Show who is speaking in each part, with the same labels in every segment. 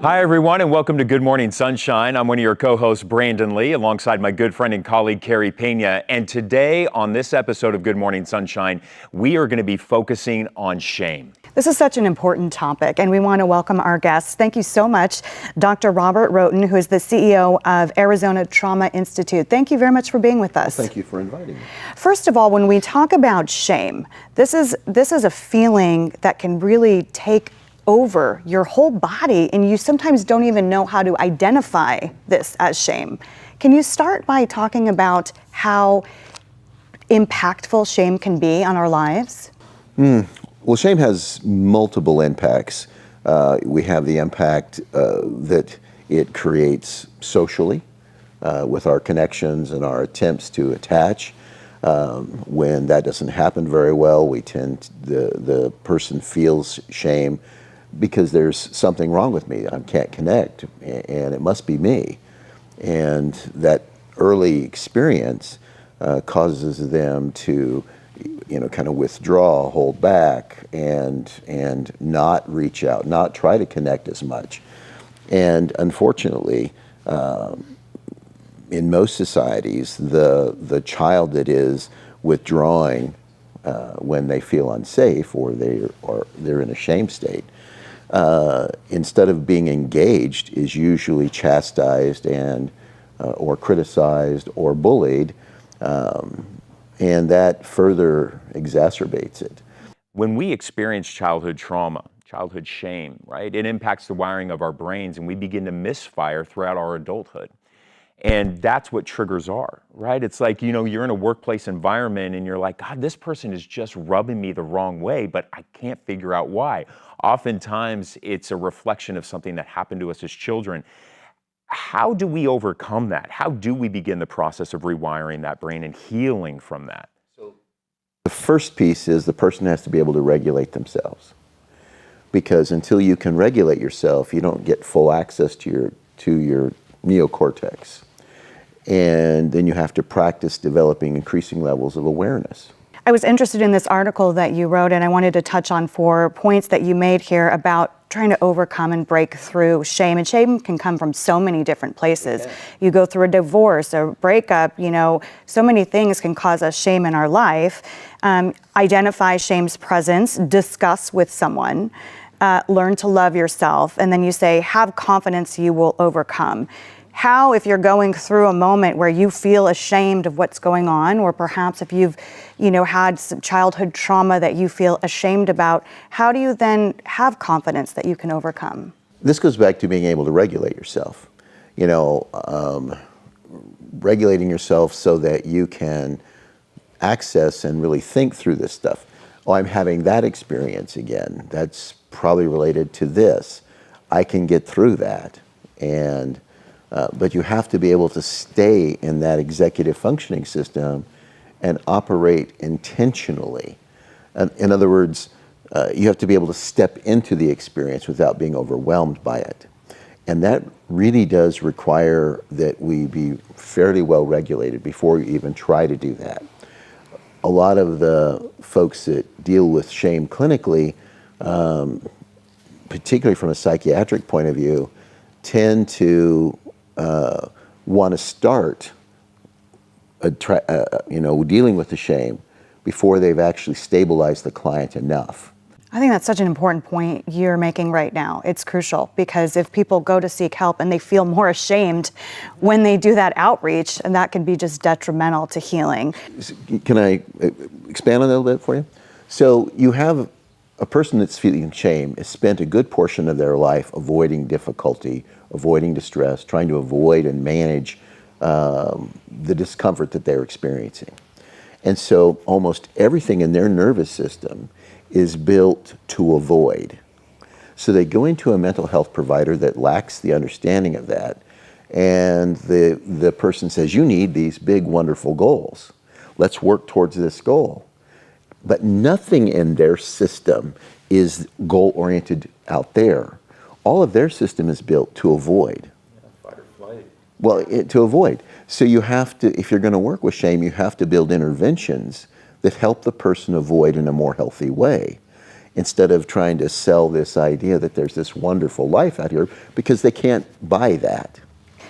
Speaker 1: Hi, everyone, and welcome to Good Morning Sunshine. I'm one of your co-hosts, Brandon Lee, alongside my good friend and colleague, Carey Pena. And today, on this episode of Good Morning Sunshine, we are going to be focusing on shame.
Speaker 2: This is such an important topic, and we want to welcome our guests. Thank you so much, Dr. Robert Rhoton, who is the CEO of Arizona Trauma Institute. Thank you very much for being with us.
Speaker 3: Well, thank you for inviting me.
Speaker 2: First of all, when we talk about shame, this is a feeling that can really take over your whole body, and you sometimes don't even know how to identify this as shame. Can you start by talking about how impactful shame can be on our lives?
Speaker 3: Well, shame has multiple impacts. We have the impact that it creates socially with our connections and our attempts to attach. When that doesn't happen very well, the person feels shame because there's something wrong with me. I can't connect, and it must be me. And that early experience causes them to, kind of withdraw, hold back, and not reach out, not try to connect as much. And unfortunately, in most societies, the child that is withdrawing when they feel unsafe or they're in a shame state, instead of being engaged, is usually chastised and or criticized or bullied, and that further exacerbates it.
Speaker 1: When we experience childhood trauma, childhood shame, right, it impacts the wiring of our brains, and we begin to misfire throughout our adulthood. And that's what triggers are, right? It's like, you're in a workplace environment and you're like, God, this person is just rubbing me the wrong way, but I can't figure out why. Oftentimes, it's a reflection of something that happened to us as children. How do we overcome that? How do we begin the process of rewiring that brain and healing from that?
Speaker 3: So, the first piece is the person has to be able to regulate themselves. Because until you can regulate yourself, you don't get full access to your neocortex. And then you have to practice developing increasing levels of awareness.
Speaker 2: I was interested in this article that you wrote, and I wanted to touch on 4 points that you made here about trying to overcome and break through shame. And shame can come from so many different places.
Speaker 3: Okay.
Speaker 2: You go through a divorce, a breakup, so many things can cause us shame in our life. Identify shame's presence, discuss with someone, learn to love yourself, and then you say, have confidence you will overcome. How, if you're going through a moment where you feel ashamed of what's going on, or perhaps if you've, had some childhood trauma that you feel ashamed about, how do you then have confidence that you can overcome?
Speaker 3: This goes back to being able to regulate yourself. Regulating yourself so that you can access and really think through this stuff. Oh, I'm having that experience again. That's probably related to this. I can get through that. But you have to be able to stay in that executive functioning system and operate intentionally. In other words, you have to be able to step into the experience without being overwhelmed by it. And that really does require that we be fairly well regulated before you even try to do that. A lot of the folks that deal with shame clinically, particularly from a psychiatric point of view, tend to want to start dealing with the shame before they've actually stabilized the client enough.
Speaker 2: I think that's such an important point you're making right now. It's crucial because if people go to seek help and they feel more ashamed when they do that outreach, and that can be just detrimental to healing.
Speaker 3: Can I expand on that a little bit for you? So you have a person that's feeling shame has spent a good portion of their life avoiding difficulty, avoiding distress, trying to avoid and manage the discomfort that they're experiencing. And so almost everything in their nervous system is built to avoid. So they go into a mental health provider that lacks the understanding of that, and the person says, you need these big, wonderful goals. Let's work towards this goal. But nothing in their system is goal-oriented out there. All of their system is built to avoid.
Speaker 1: Fight or flight.
Speaker 3: Well, to avoid. So you have to, if you're going to work with shame, you have to build interventions that help the person avoid in a more healthy way. instead of trying to sell this idea that there's this wonderful life out here, because they can't buy that.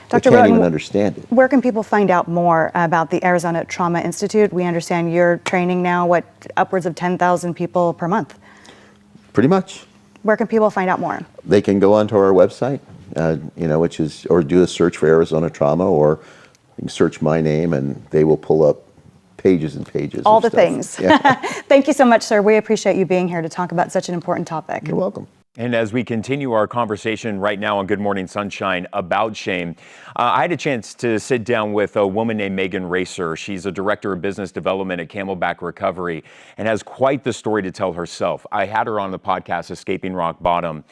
Speaker 2: Dr.
Speaker 3: They can't
Speaker 2: Rhoton,
Speaker 3: even understand it.
Speaker 2: where can people find out more about the Arizona Trauma Institute? We understand you're training now, upwards of 10,000 people per month.
Speaker 3: Pretty much.
Speaker 2: Where can people find out more?
Speaker 3: They can go onto our website, which is, or do a search for Arizona Trauma, or you can search my name and they will pull up pages and pages
Speaker 2: All
Speaker 3: of
Speaker 2: the
Speaker 3: stuff.
Speaker 2: things.
Speaker 3: Yeah.
Speaker 2: Thank you so much, sir. We appreciate you being here to talk about such an important topic.
Speaker 3: You're welcome.
Speaker 1: And as we continue our conversation right now on Good Morning Sunshine about shame, I had a chance to sit down with a woman named Megan Racer. She's a director of business development at Camelback Recovery and has quite the story to tell herself. I had her on the podcast, Escaping Rock Bottom.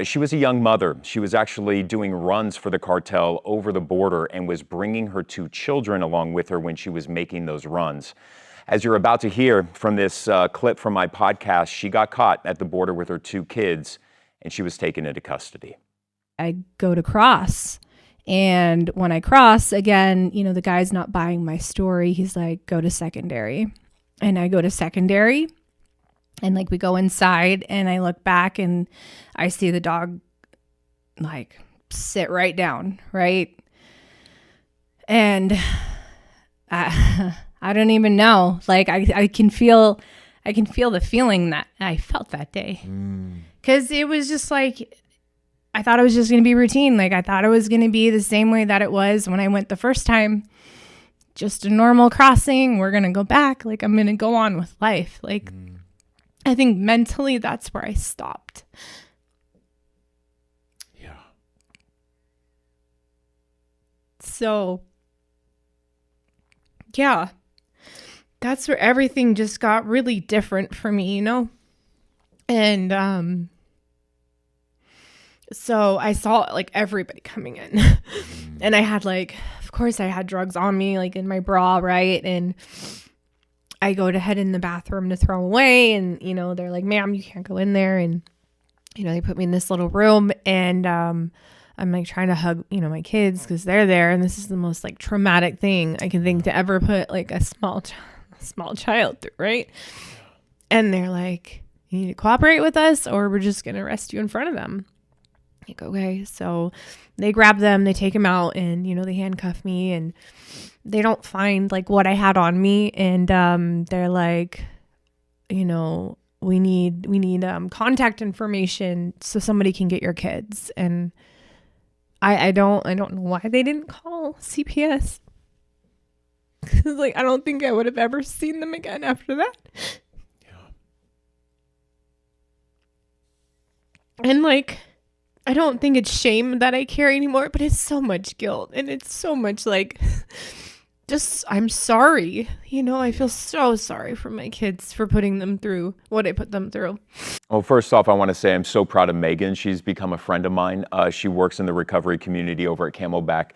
Speaker 1: She was a young mother. She was actually doing runs for the cartel over the border and was bringing her 2 children along with her when she was making those runs. As you're about to hear from this clip from my podcast, she got caught at the border with her 2 kids, and she was taken into custody.
Speaker 4: I go to cross, and when I cross, again, the guy's not buying my story. He's like, go to secondary. And I go to secondary, and we go inside, and I look back, and I see the dog sit right down, right? And I don't even know. I can feel the feeling that I felt that day. Because it was just I thought it was just going to be routine. I thought it was going to be the same way that it was when I went the first time. Just a normal crossing. We're going to go back. I'm going to go on with life. I think mentally that's where I stopped.
Speaker 1: Yeah.
Speaker 4: So, yeah. That's where everything just got really different for me, And so I saw everybody coming in. And I had of course I had drugs on me, in my bra, right? And I go to head in the bathroom to throw away, and they're like, ma'am, you can't go in there. And they put me in this little room, and I'm trying to hug my kids because they're there, and this is the most traumatic thing I can think to ever put a small child through, right? And they're like, you need to cooperate with us or we're just going to arrest you in front of them. Okay. So they grab them, they take them out, and, they handcuff me, and they don't find what I had on me. And, they're like, we need contact information so somebody can get your kids. And I don't know why they didn't call CPS. Cause I don't think I would have ever seen them again after that.
Speaker 1: Yeah.
Speaker 4: And I don't think it's shame that I carry anymore, but it's so much guilt, and it's so much just, I'm sorry. I feel so sorry for my kids for putting them through what I put them through.
Speaker 1: Well, first off, I want to say I'm so proud of Megan. She's become a friend of mine. She works in the recovery community over at Camelback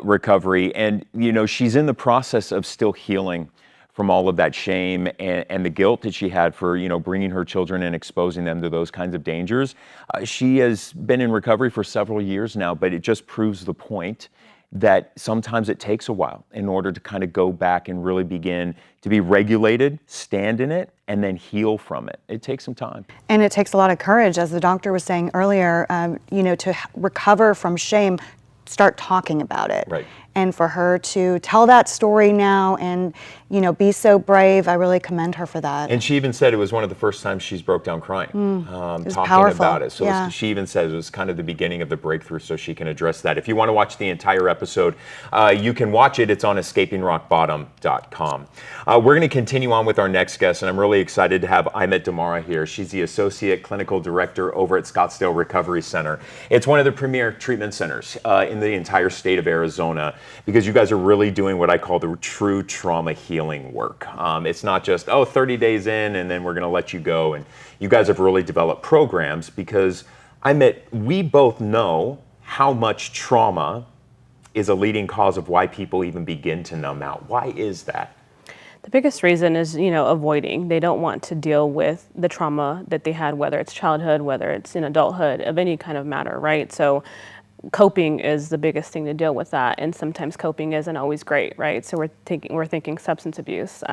Speaker 1: Recovery. And, she's in the process of still healing from all of that shame and the guilt that she had for, bringing her children and exposing them to those kinds of dangers. She has been in recovery for several years now, but it just proves the point that sometimes it takes a while in order to kind of go back and really begin to be regulated, stand in it, and then heal from it. It takes some time.
Speaker 2: And it takes a lot of courage, as the doctor was saying earlier, to recover from shame, start talking about it.
Speaker 1: Right.
Speaker 2: And for her to tell that story now and, be so brave, I really commend her for that.
Speaker 1: And she even said it was one of the first times she's broke down crying, talking
Speaker 2: powerful.
Speaker 1: about it. So
Speaker 2: Yeah.
Speaker 1: she even said it was kind of the beginning of the breakthrough, so she can address that. If you want to watch the entire episode, you can watch it. It's on escapingrockbottom.com. We're going to continue on with our next guest, and I'm really excited to have Aymet Demara here. She's the Associate Clinical Director over at Scottsdale Recovery Center. It's one of the premier treatment centers in the entire state of Arizona, because you guys are really doing what I call the true trauma healing work. It's not just, 30 days in and then we're going to let you go. And you guys have really developed programs because, we both know how much trauma is a leading cause of why people even begin to numb out. Why is that?
Speaker 5: The biggest reason is, avoiding. They don't want to deal with the trauma that they had, whether it's childhood, whether it's in adulthood, of any kind of matter, right? So coping is the biggest thing to deal with that, and sometimes coping isn't always great, right? So we're thinking substance abuse.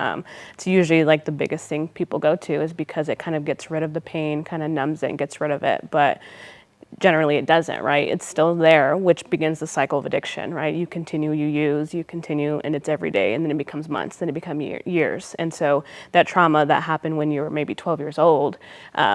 Speaker 5: It's usually like the biggest thing people go to is because it kind of gets rid of the pain, kind of numbs it and gets rid of it, but generally it doesn't, right? It's still there, which begins the cycle of addiction, right? You continue, you use, you continue, and it's every day, and then it becomes months, then it becomes years. And so that trauma that happened when you were maybe 12 years old,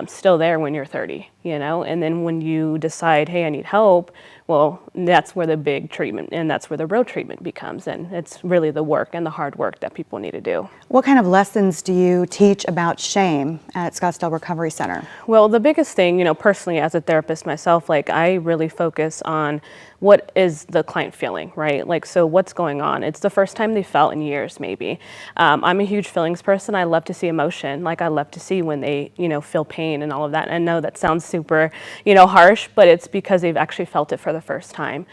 Speaker 5: still there when you're 30, you know? And then when you decide, hey, I need help, well, that's where the big treatment, and that's where the real treatment becomes. And it's really the work and the hard work that people need to do.
Speaker 2: What kind of lessons do you teach about shame at Scottsdale Recovery Center?
Speaker 5: Well, the biggest thing, you know, personally as a therapist myself, like I really focus on what is the client feeling, right? Like, so what's going on? It's the first time they felt in years, maybe. I'm a huge feelings person. I love to see emotion. Like I love to see when they, you know, feel pain and all of that. And I know that sounds super, you know, harsh, but it's because they've actually felt it for the first time.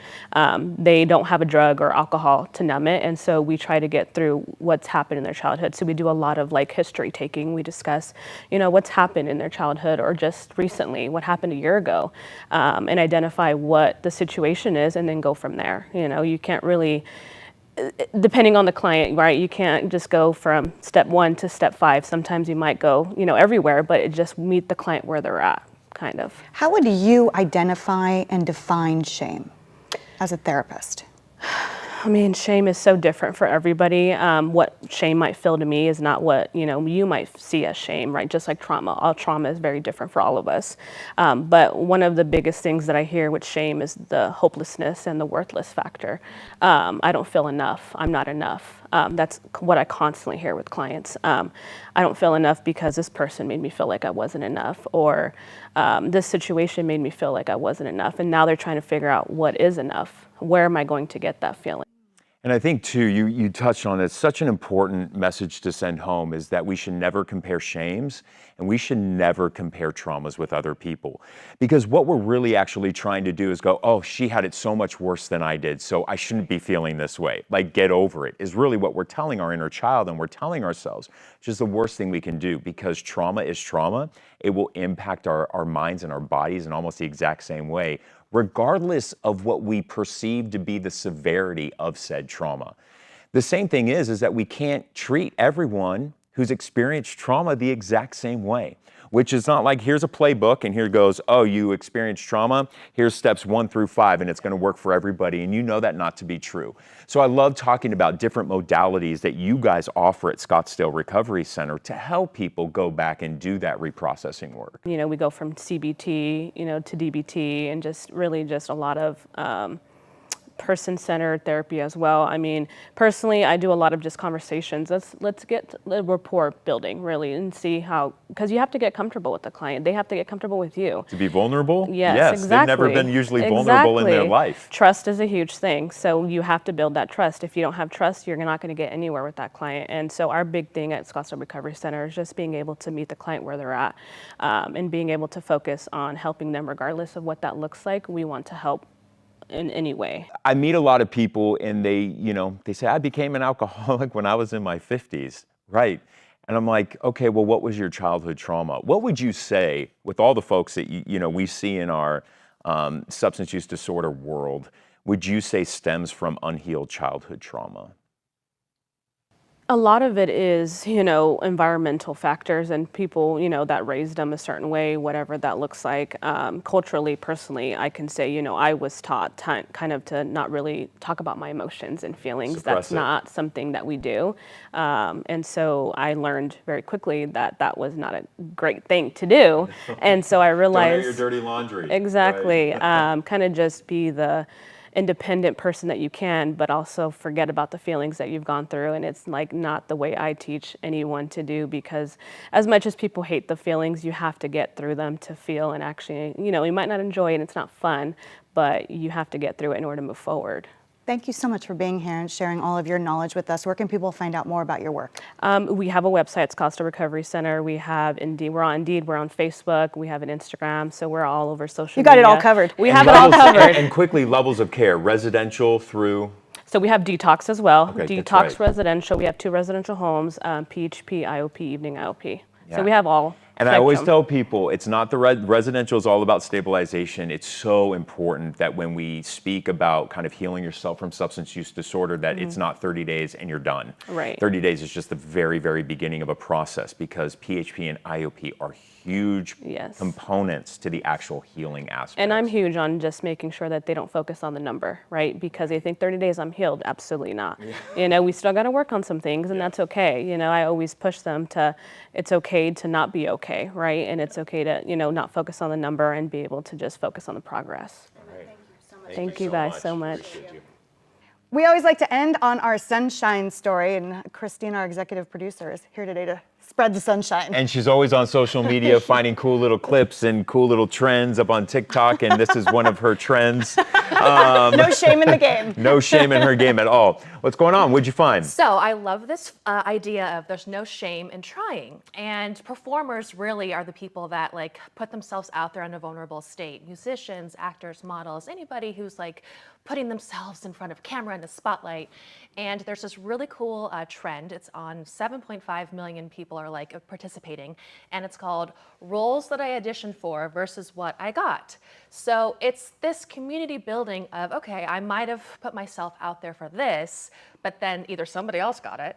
Speaker 5: They don't have a drug or alcohol to numb it. And so we try to get through what's happened in their childhood. So we do a lot of like history taking. We discuss, you know, what's happened in their childhood or just recently, what happened a year ago, and identify what the situation is and then go from there. You know, you can't really, depending on the client, right? You can't just go from step 1 to step 5. Sometimes you might go, you know, everywhere, but it just meet the client where they're at, kind of.
Speaker 2: How would you identify and define shame as a therapist?
Speaker 5: I mean, shame is so different for everybody. What shame might feel to me is not what, you know, you might see as shame, right? Just like trauma. All trauma is very different for all of us. But one of the biggest things that I hear with shame is the hopelessness and the worthless factor. I don't feel enough. I'm not enough. That's what I constantly hear with clients. I don't feel enough because this person made me feel like I wasn't enough, or this situation made me feel like I wasn't enough. And now they're trying to figure out what is enough. Where am I going to get that feeling?
Speaker 1: And I think too, you touched on it, such an important message to send home is that we should never compare shames and we should never compare traumas with other people. Because what we're really actually trying to do is go, oh, she had it so much worse than I did, so I shouldn't be feeling this way. Like, get over it, is really what we're telling our inner child, and we're telling ourselves, which is the worst thing we can do, because trauma is trauma. It will impact our minds and our bodies in almost the exact same way, regardless of what we perceive to be the severity of said trauma. The same thing is that we can't treat everyone who's experienced trauma the exact same way, which is not like, here's a playbook and here goes, oh, you experienced trauma, here's steps 1 through 5 and it's gonna work for everybody, and you know that not to be true. So I love talking about different modalities that you guys offer at Scottsdale Recovery Center to help people go back and do that reprocessing work.
Speaker 5: You know, we go from CBT, you know, to DBT, and just really just a lot of person-centered therapy as well. I mean, personally, I do a lot of just conversations. Let's get the rapport building, really, and see how, because you have to get comfortable with the client. They have to get comfortable with you.
Speaker 1: To be vulnerable?
Speaker 5: Yes, exactly.
Speaker 1: They've never been usually vulnerable in their life.
Speaker 5: Trust is a huge thing. So you have to build that trust. If you don't have trust, you're not going to get anywhere with that client. And so our big thing at Scottsdale Recovery Center is just being able to meet the client where they're at, and being able to focus on helping them regardless of what that looks like. We want to help in any way.
Speaker 1: I meet a lot of people and they say, I became an alcoholic when I was in my 50s, right? And I'm like, okay, well, what was your childhood trauma? What would you say with all the folks that we see in our substance use disorder world, would you say stems from unhealed childhood trauma?
Speaker 5: A lot of it is, environmental factors and people, that raised them a certain way, whatever that looks like. Culturally, personally, I can say, I was taught kind of to not really talk about my emotions and feelings.
Speaker 1: Suppress
Speaker 5: That's
Speaker 1: it.
Speaker 5: not something that we do. And so I learned very quickly that that was not a great thing to do. And so I realized—
Speaker 1: Don't air your dirty laundry.
Speaker 5: Exactly.
Speaker 1: Right.
Speaker 5: Kind of just be the independent person that you can, but also forget about the feelings that you've gone through. And it's like not the way I teach anyone to do, because as much as people hate the feelings, you have to get through them to feel, and actually, you might not enjoy it, it's not fun, but you have to get through it in order to move forward.
Speaker 2: Thank you so much for being here and sharing all of your knowledge with us. Where can people find out more about your work?
Speaker 5: We have a website, Scottsdale Recovery Center. We have Indeed. We're on Indeed. We're on Facebook. We have an Instagram. So we're all over social media.
Speaker 2: You got it all covered.
Speaker 5: We have it all covered.
Speaker 1: And quickly, levels of care, residential through?
Speaker 5: So we have detox as well.
Speaker 1: Okay, that's
Speaker 5: Detox
Speaker 1: right.
Speaker 5: residential. We have 2 residential homes, PHP, IOP, evening IOP.
Speaker 1: Yeah.
Speaker 5: So we have all.
Speaker 1: And I always
Speaker 5: spectrum.
Speaker 1: tell people, it's not the residential is all about stabilization. It's so important that when we speak about kind of healing yourself from substance use disorder, that it's not 30 days and you're done.
Speaker 5: Right.
Speaker 1: 30 days is just the very, very beginning of a process, because PHP and IOP are huge
Speaker 5: Yes.
Speaker 1: components to the actual healing aspect.
Speaker 5: And I'm huge on just making sure that they don't focus on the number, right? Because they think 30 days I'm healed. Absolutely not. You know, we still got to work on some things, and that's okay. You know, I always push them to, it's okay to not be okay, right? And it's okay to, you know, not focus on the number and be able to just focus on the progress. Thank you guys so much.
Speaker 2: We always like to end on our sunshine story, and Christina, our executive producer, is here today to spread the sunshine.
Speaker 1: And she's always on social media finding cool little clips and cool little trends up on TikTok, and this is one of her trends.
Speaker 2: No shame in the game.
Speaker 1: No shame in her game at all. What's going on? What'd you find?
Speaker 6: So I love this idea of there's no shame in trying, and performers really are the people that like put themselves out there in a vulnerable state. Musicians, actors, models, anybody who's like putting themselves in front of camera in the spotlight. And there's this really cool trend. It's on 7.5 million people are like participating, and it's called Roles That I Auditioned For versus What I Got. So it's this community building of, okay, I might have put myself out there for this, but then either somebody else got it,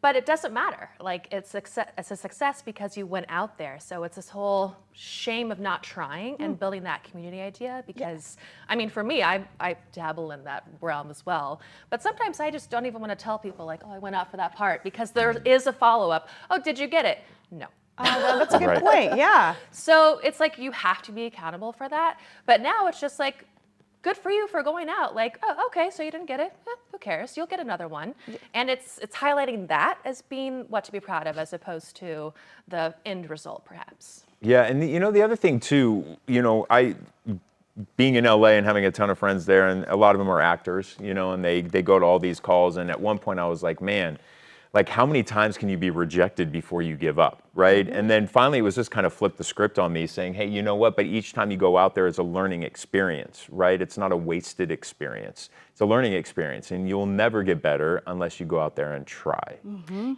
Speaker 6: but it doesn't matter. Like it's a success because you went out there. So it's this whole shame of not trying and building that community idea, because I mean, for me, I dabble in that realm as well. But sometimes I just don't even want to tell people like, oh, I went out for that part, because there is a follow-up. Oh, did you get it? No.
Speaker 2: That's a good
Speaker 1: Right.
Speaker 2: point, yeah.
Speaker 6: So it's like you have to be accountable for that. But now it's just like, good for you for going out. Like, oh, okay, so you didn't get it. Who cares? You'll get another one. And it's highlighting that as being what to be proud of, as opposed to the end result, perhaps.
Speaker 1: Yeah, and you know, the other thing too, you know, I being in LA and having a ton of friends there, and a lot of them are actors, you know, and they go to all these calls, and at one point I was like, man, like how many times can you be rejected before you give up, right? And then finally it was just kind of flipped the script on me, saying, hey, you know what, but each time you go out there is a learning experience, right? It's not a wasted experience. It's a learning experience, and you'll never get better unless you go out there and try.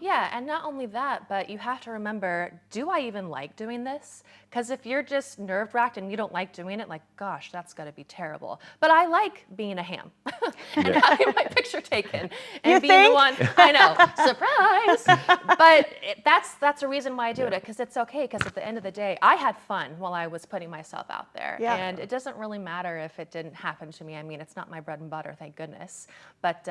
Speaker 6: Yeah, and not only that, but you have to remember, do I even like doing this? Because if you're just nerve-wracked and you don't like doing it, like, gosh, that's gotta be terrible. But I like being a ham and having my picture taken and
Speaker 2: You
Speaker 6: being
Speaker 2: think?
Speaker 6: the one, I know, surprise. But that's a reason why I do it, because it's okay, because at the end of the day, I had fun while I was putting myself out there.
Speaker 2: Yeah.
Speaker 6: And it doesn't really matter if it didn't happen to me. I mean, it's not my bread and butter, thank goodness. But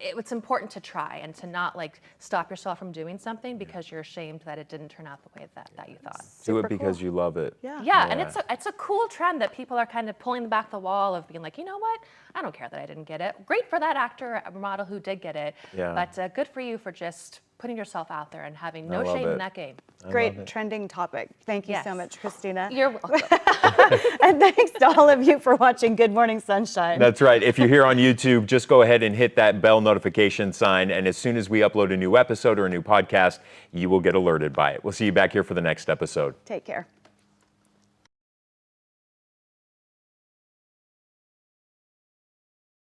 Speaker 6: it's important to try and to not like stop yourself from doing something because you're ashamed that it didn't turn out the way that you thought.
Speaker 1: Do it because you love it.
Speaker 6: Yeah, and it's a cool trend that people are kind of pulling back the wall of being like, you know what? I don't care that I didn't get it. Great for that actor or model who did get it.
Speaker 1: Yeah.
Speaker 6: But good for you for just putting yourself out there and having no
Speaker 1: love
Speaker 6: shame in
Speaker 1: it.
Speaker 6: that game.
Speaker 2: Great trending topic. Thank you so
Speaker 6: Yes.
Speaker 2: much, Christina.
Speaker 6: You're welcome.
Speaker 2: And thanks to all of you for watching Good Morning Sunshine.
Speaker 1: That's right. If you're here on YouTube, just go ahead and hit that bell notification sign, and as soon as we upload a new episode or a new podcast, you will get alerted by it. We'll see you back here for the next episode.
Speaker 2: Take care.